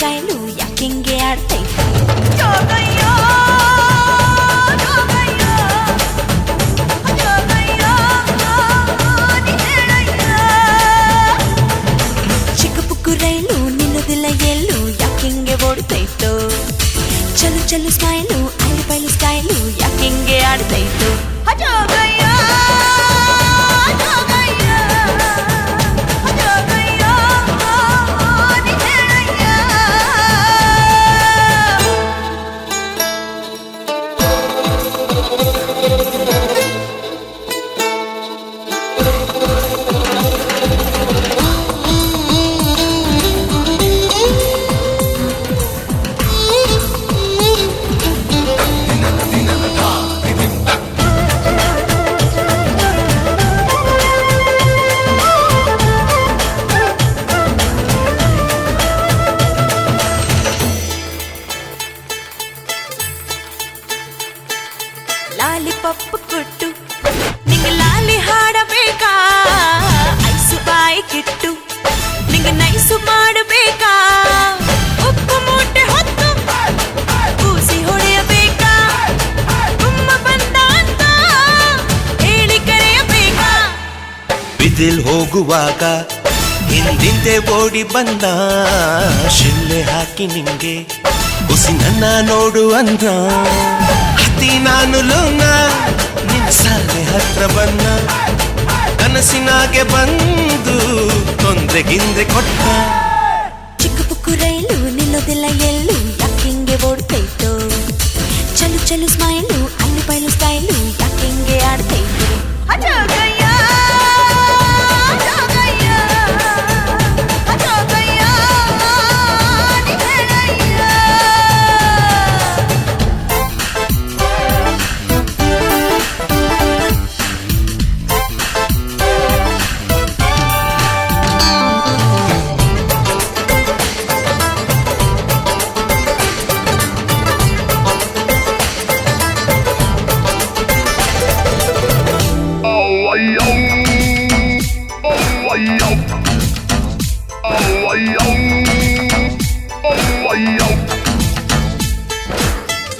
style ಯಾಕಿಂಗೆ ಆಡ್ತೈತೆ ಚಿಕ್ಕ ಪುಕ್ಕು ರೈಲು ನಿಲ್ಲೋದಿಲ್ಲ ಎಲ್ಲೂ ಯಾಕಿಂಗೆ ಓಡ್ತೈತೋ ಚಲು ಚಲು ಸ್ಮೈಲು ಅಲ್ಲಿ ಬೈಲು ಸ್ಟೈಲು ಯಾಕಿಂಗೆ ಆಡ್ತೈತೋ ಲಾಲಿಪಾಪ್ ಕೊಟ್ಟು ನಿಂಗ ಲಾಲಿ ಹಾಡಬೇಕಾ ಐಸು ಬಾಯಿ ಕಿಟ್ಟು ನಿಂಗ ನೈಸು ಮಾಡಬೇಕಾ ಉಪ್ಪು ಮೂಟೆ ಹೊತ್ತು ಕೂಸಿ ಹೊಡೆಯಬೇಕಾ ತುಂಬ ಬಂದ ಅಂತ ಹೇಳಿ ಕರೆಯಬೇಕಾ ಬಿದಿಲ್ ಹೋಗುವಾಗ ಹಿಂದಿಂದೆ ಓಡಿ ಬಂದ ಶಿಲ್ಲೆ ಹಾಕಿ ನಿಂಗೆ ಕುಸಿ ನನ್ನ ನೋಡು ಅಂದ ಹತ್ತಿ ನಾನು ಲೋನ ನಿನ್ನ ಸಾಲೆ ಹತ್ರ ಬನ್ನ ಕನಸಿನಾಗೆ ಬಂದು ತೊಂದ್ರೆಗಿಂದ್ರೆ ಕೊಟ್ಟ ಚಿಕ್ಕ ಪುಕ್ಕು ರೈಲು ನಿಲ್ಲೋದಿಲ್ಲ ಎಲ್ಲೂ ಯಾಕಿಂಗೆ ಓಡ್ತೈತೋ ಚಲು ಚಲು ಸ್ಮೈಲು ಅಲ್ಲಿ ಬೈಲು ಸ್ಟೈಲು ಯಾಕಿಂಗೆ ಆಡ್ತೈತೋ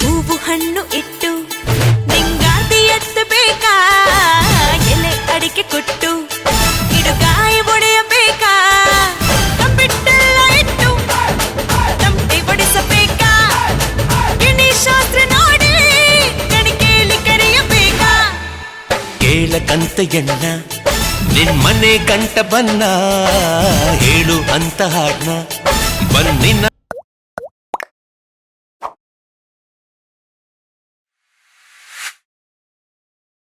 ಹೂವು ಹಣ್ಣು ಇಟ್ಟು ನಿಂಗಾದಿ ಎತ್ತಬೇಕಾ ಎಲೆ ಅಡಿಕೆ ಕೊಟ್ಟು ಗಿಡಗಾಯಿ ಒಡೆಯಬೇಕಾ ಕಂಬಿಟ್ಟೆಲ್ಲ ಇಟ್ಟು ತಮಟೆ ಬಡಿಸಬೇಕಾ ಗಿಣಿ ಶಾಸ್ತ್ರ ನೋಡಿ ಗಣಿಕೇಲಿ ಕರೆಯಬೇಕಾ ಕೇಳಕಂತ ಎಣ್ಣ ನಿನ್ ಮನೆ ಗಂಟ ಬನ್ನ ಹೇಳು ಅಂತ ಹಾಡ್ನ ಬನ್ನಿನ